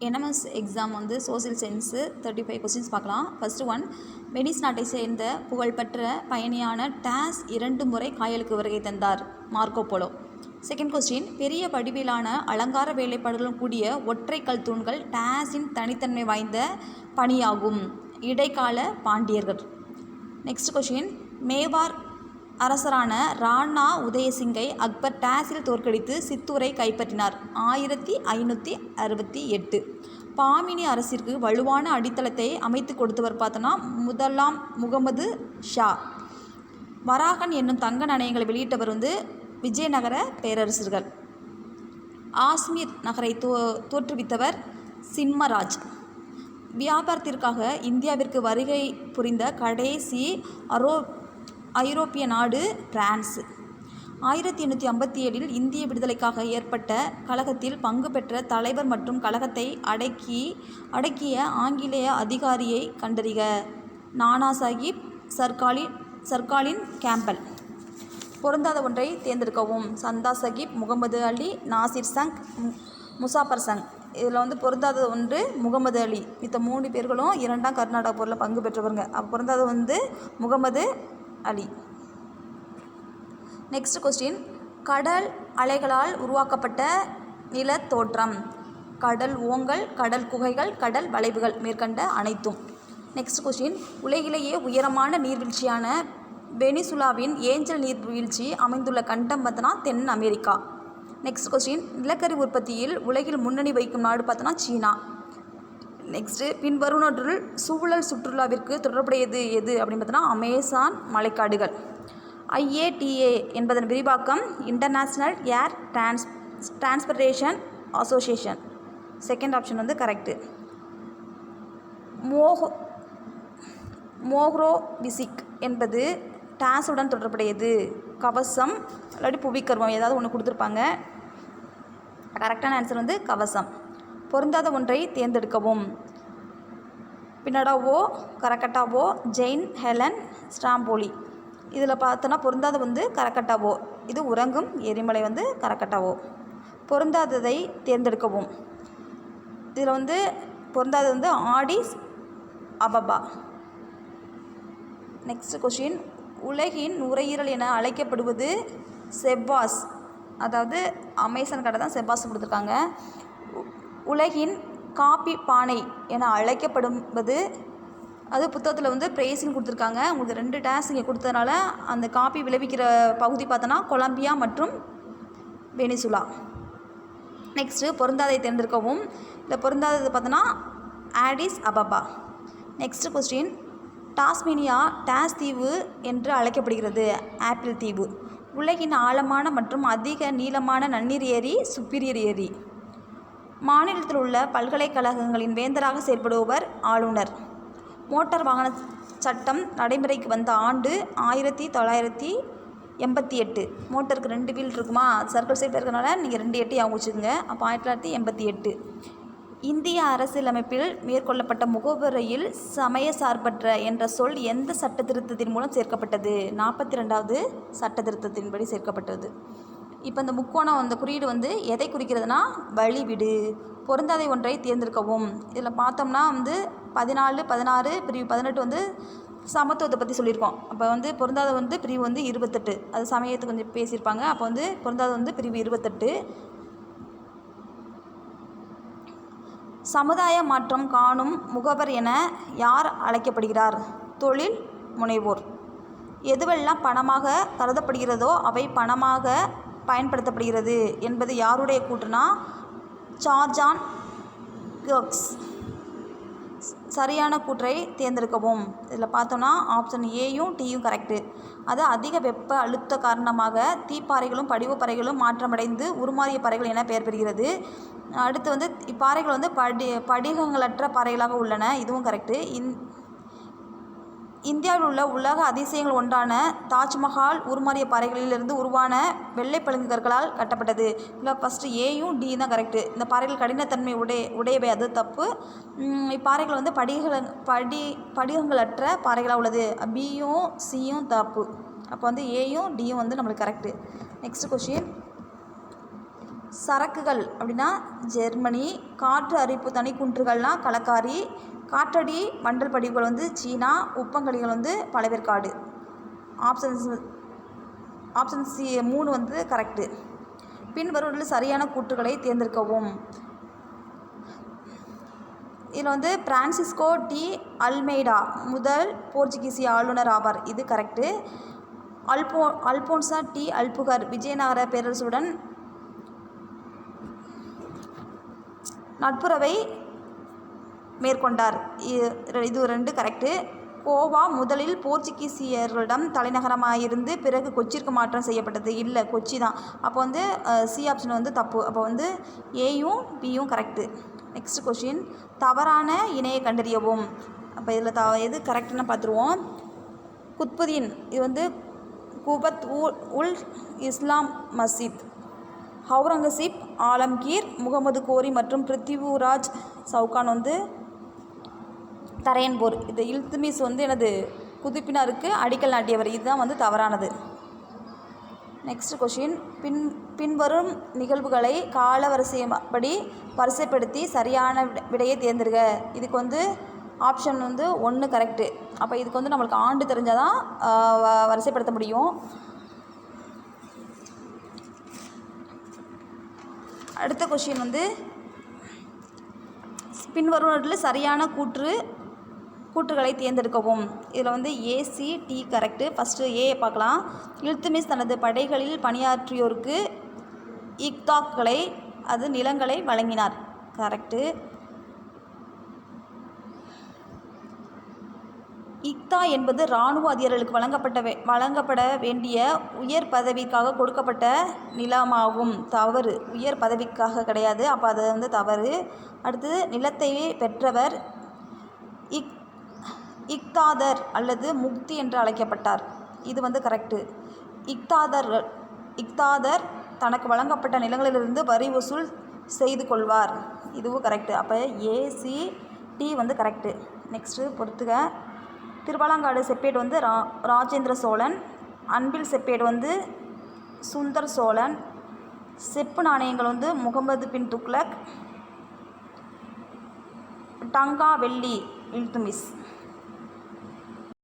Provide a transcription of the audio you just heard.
NMS exam வந்து social science 35 questions பார்க்கலாம். First one, Venice நாட்டை சேர்ந்த புகழ்பெற்ற பயணியான டேஸ் 2 முறை காயலுக்கு வருகை தந்தார். Marco polo. செகண்ட் கொஸ்டின், பெரிய வடிவிலான அலங்கார வேலைப்பாடுகளுடன் கூடிய ஒற்றை கல் தூண்கள் டேஸின் தனித்தன்மை வாய்ந்த பணியாகும். இடைக்கால பாண்டியர்கள். நெக்ஸ்ட் கொஸ்டின், மேவார் அரசரான ராணா உதயசிங்கை அக்பர் டேஸில் தோற்கடித்து சித்தூரை கைப்பற்றினார். 1568. பாமினி அரசிற்கு வலுவான அடித்தளத்தை அமைத்து கொடுத்தவர் பார்த்தோன்னா முதலாம் முகமது ஷா. வராகன் என்னும் தங்க நாணயங்களை வெளியிட்டவர் விஜயநகர பேரரசர்கள். ஆஸ்மீர் நகரை தோற்றுவித்தவர் சிம்மராஜ். வியாபாரத்திற்காக இந்தியாவிற்கு வருகை புரிந்த கடைசி ஐரோப்பிய நாடு பிரான்ஸ். 1857 இந்திய விடுதலைக்காக ஏற்பட்ட கழகத்தில் பங்கு பெற்ற தலைவர் மற்றும் கழகத்தை அடக்கிய ஆங்கிலேய அதிகாரியை கண்டறிக. நானா சாஹிப், சர்காலின் கேம்பல். பொருந்தாத ஒன்றை தேர்ந்தெடுக்கவும். சந்தா சாஹிப், முகமது அலி, நாசிர் சங்க், முசாஃபர் சங்க். இதில் பொருந்தாத ஒன்று முகமது அலி. மித்த 3 பேர்களும் 2ஆம் கர்நாடக போரில் பங்கு பெற்றவருங்க. அப்போ பொருந்தாத முகமது அலி. நெக்ஸ்ட் கொஸ்டின், கடல் அலைகளால் உருவாக்கப்பட்ட நிலத்தோற்றம். கடல் ஓங்கல், கடல் குகைகள், கடல் வளைவுகள் மேற்கண்ட அனைத்தும். நெக்ஸ்ட் கொஸ்டின், உலகிலேயே உயரமான நீர்வீழ்ச்சியான வெனிசுலாவின் ஏஞ்சல் நீர்வீழ்ச்சி அமைந்துள்ள கண்டம் பார்த்தோன்னா தென் அமெரிக்கா. நெக்ஸ்ட் கொஸ்டின், நிலக்கரி உற்பத்தியில் உலகில் முன்னணி வைக்கும் நாடு பார்த்தோன்னா சீனா. நெக்ஸ்ட்டு, பின்வருவனற்றுள் சூழல் சுற்றுலாவிற்கு தொடர்புடையது எது அப்படின்னு பார்த்தோன்னா அமேசான் மலைக்காடுகள். IATA என்பதன் விரிவாக்கம் international air transportation association. Second option correct. மோஹ்ரோவிசிக் என்பது டேஸுடன் தொடர்புடையது. கவசம் இல்லாட்டி புவிக்கர்வம் ஏதாவது ஒன்று கொடுத்துருப்பாங்க. கரெக்டான ஆன்சர் கவசம். பொருந்தாத ஒன்றை தேர்ந்தெடுக்கவும். பினடாவோ, கரக்கட்டாவோ, ஜெயின், ஹெலன், ஸ்ட்ராம்போலி. இதில் பார்த்தோன்னா பொருந்தாத கரக்கட்டாவோ. இது உறங்கும் எரிமலை கரக்கட்டாவோ. பொருந்தாததை தேர்ந்தெடுக்கவும். இதில் பொருந்தாதது ஆடிஸ் அபபா. நெக்ஸ்ட் கொஸ்டின், உலகின் நுரையீரல் என அழைக்கப்படுவது செவ்வாஸ். அதாவது அமேசான் கடை தான் செவ்வாஸ் கொடுத்துருக்காங்க. உலகின் காப்பி பானை என அழைக்கப்படுவது அது புத்தகத்தில் பிரைஸிங் கொடுத்துருக்காங்க. உங்களுக்கு 2 டேஸ் இங்கே கொடுத்ததுனால அந்த காப்பி விளைவிக்கிற பகுதி பார்த்தோன்னா கொலம்பியா மற்றும் வெனிசுலா. நெக்ஸ்ட்டு, பொருந்தாதை தேர்ந்தெடுக்கவும். இல்லை பொருந்தாதது பார்த்தோன்னா ஆடிஸ் அபபா. நெக்ஸ்ட் கொஸ்டின், டாஸ்மேனியா டேஸ் தீவு என்று அழைக்கப்படுகிறது. ஆப்பிள் தீவு. உலகின் ஆழமான மற்றும் அதிக நீளமான நன்னீர் ஏரி சுப்பீரியர் ஏரி. மாநிலத்தில் உள்ள பல்கலைக்கழகங்களின் வேந்தராக செயல்படுபவர் ஆளுநர். மோட்டார் வாகன சட்டம் நடைமுறைக்கு வந்த ஆண்டு 1988. மோட்டருக்கு 2 வீல் இருக்குமா, சர்க்கிள் சைடில் இருக்கிறனால நீங்கள் 28 ஞாபகம் வச்சுக்கோங்க. அப்போ 1988. இந்திய அரசியலமைப்பில் மேற்கொள்ளப்பட்ட முகவுரையில் சமய சார்பற்ற என்ற சொல் எந்த சட்ட திருத்தத்தின் மூலம் சேர்க்கப்பட்டது? 42வது சட்ட திருத்தத்தின்படி சேர்க்கப்பட்டது. இப்போ இந்த முக்கோணம் குறியீடு எதை குறிக்கிறதுனா வழிவிடு. பொருந்தாதை ஒன்றை தேர்ந்தெடுக்கவும். இதில் பார்த்தோம்னா 14, 16, பிரிவு 18 சமத்துவத்தை பற்றி சொல்லியிருக்கோம். அப்போ பொருந்தாத பிரிவு 28. அது சமயத்துக்கு கொஞ்சம் பேசியிருப்பாங்க. அப்போ பொருந்தாத பிரிவு 28. சமுதாய மாற்றம் காணும் முகவர் என யார் அழைக்கப்படுகிறார்? தொழில் முனைவோர். எதுவெல்லாம் பணமாக கருதப்படுகிறதோ அவை பணமாக பயன்படுத்தப்படுகிறது என்பது யாருடைய கூற்றுனா சார்ஜான் கர்க்ஸ். சரியான கூற்றை தேர்ந்தெடுக்கவும். இதில் பார்த்தோன்னா ஆப்ஷன் ஏயும் டியும் கரெக்டு. அது அதிக வெப்ப அழுத்த காரணமாக தீப்பாறைகளும் படிவப்பாறைகளும் மாற்றமடைந்து உருமாறிய பாறைகள் என பெயர் பெறுகிறது. அடுத்து இப்பாறைகள் படிகங்களற்ற பாறைகளாக உள்ளன. இதுவும் கரெக்டு. இந்தியாவில் உள்ள உலக அதிசயங்கள் ஒன்றான தாஜ்மஹால் உருமாறிய பாறைகளிலிருந்து உருவான வெள்ளை பளிங்குகற்களால் கட்டப்பட்டது. இல்லை ஃபஸ்ட்டு ஏயும் டி தான் கரெக்டு. இந்த பாறைகள் கடினத்தன்மை உடையவை, அது தப்பு. இப்பாறைகள் படிகங்களற்ற பாறைகளாக உள்ளது. பியும் சியும் தப்பு. அப்போ ஏயும் டியும் நம்மளுக்கு கரெக்டு. நெக்ஸ்ட் கொஸ்டின், சரக்குகள் அப்படின்னா ஜெர்மனி, காற்று அரிப்பு தனிக்குன்றுகள்னால் களக்காரி, காற்றடி மண்டல் படிவுகள் வந்து சீனா, உப்பங்கழிகள் வந்து பழவேற்காடு. ஆப்ஷன் சி 3 வந்து கரெக்டு. பின்வருவதில் சரியான கூற்றுகளை தேர்ந்தெடுக்கவும். இதில் வந்து பிரான்சிஸ்கோ டி அல்மெய்டா முதல் போர்ச்சுகீசிய ஆளுநர் ஆவார். இது correct. Alfonso de Albuquerque Vijayanagara பேரரசுடன் நட்புறவை மேற்கொண்டார். இது 2 கரெக்டு. கோவா முதலில் போர்ச்சுகீசியர்களிடம் தலைநகரமாயிருந்து பிறகு கொச்சிற்கு மாற்றம் செய்யப்பட்டது. இல்லை, கொச்சி தான். அப்போ வந்து சி ஆப்ஷன் வந்து தப்பு. அப்போ வந்து ஏயும் பியும் கரெக்டு. நெக்ஸ்ட் கொஷின், தவறான இணையை கண்டறியவும். அப்போ இதில் எது கரெக்டுன்னு பார்த்துருவோம். குத்புதீன் இது வந்து குபத் உல் இஸ்லாம் மஸ்ஜித். அவுரங்கசீப், ஆலம்கீர், முகமது கோரி மற்றும் பிருத்திவிராஜ் சவுகான் வந்து தரையன்போர். இது இல்துமிஸ் வந்து எனது குதுப்பினருக்கு அடிக்கல் நாட்டியவர். இதுதான் வந்து தவறானது. நெக்ஸ்ட் கொஷின், பின்வரும் நிகழ்வுகளை காலவரிசைப்படி வரிசைப்படுத்தி சரியான விடையை தேர்ந்தெடுக்க. இதுக்கு வந்து ஆப்ஷன் வந்து 1 கரெக்டு. அப்போ இதுக்கு வந்து நம்மளுக்கு ஆண்டு தெரிஞ்சால் தான் வரிசைப்படுத்த முடியும். அடுத்த கொஷின் வந்து பின்வருவதில் சரியான கூற்றுகளை தேர்ந்தெடுக்கவும். இதில் வந்து ஏசிடி கரெக்டு. ஃபஸ்ட்டு ஏயை பார்க்கலாம். இல்துமிஸ் தனது படைகளில் பணியாற்றியோருக்கு இக்தாக்களை அது நிலங்களை வழங்கினார். கரெக்டு. இக்தா என்பது இராணுவ அதிகாரிகளுக்கு வழங்கப்பட வேண்டிய உயர் பதவிக்காக கொடுக்கப்பட்ட நிலமாகும். தவறு. உயர் பதவிக்காக கிடையாது. அப்போ அது வந்து தவறு. அடுத்தது, நிலத்தை பெற்றவர் இக்தாதர் அல்லது முக்தி என்று அழைக்கப்பட்டார். இது வந்து கரெக்டு. இக்தாதர் தனக்கு வழங்கப்பட்ட நிலங்களிலிருந்து வரி வசூல் செய்து கொள்வார். இதுவும் கரெக்டு. அப்போ ஏசிடி வந்து கரெக்டு. நெக்ஸ்ட்டு பொறுத்துக. திருவாலங்காடு செப்பேடு வந்து ராஜேந்திர சோழன், அன்பில் செப்பேடு வந்து சுந்தர் சோழன், செப்பு நாணயங்கள் வந்து முகமது பின் துக்ளக், டங்கா வெள்ளி இல்துமிஸ்.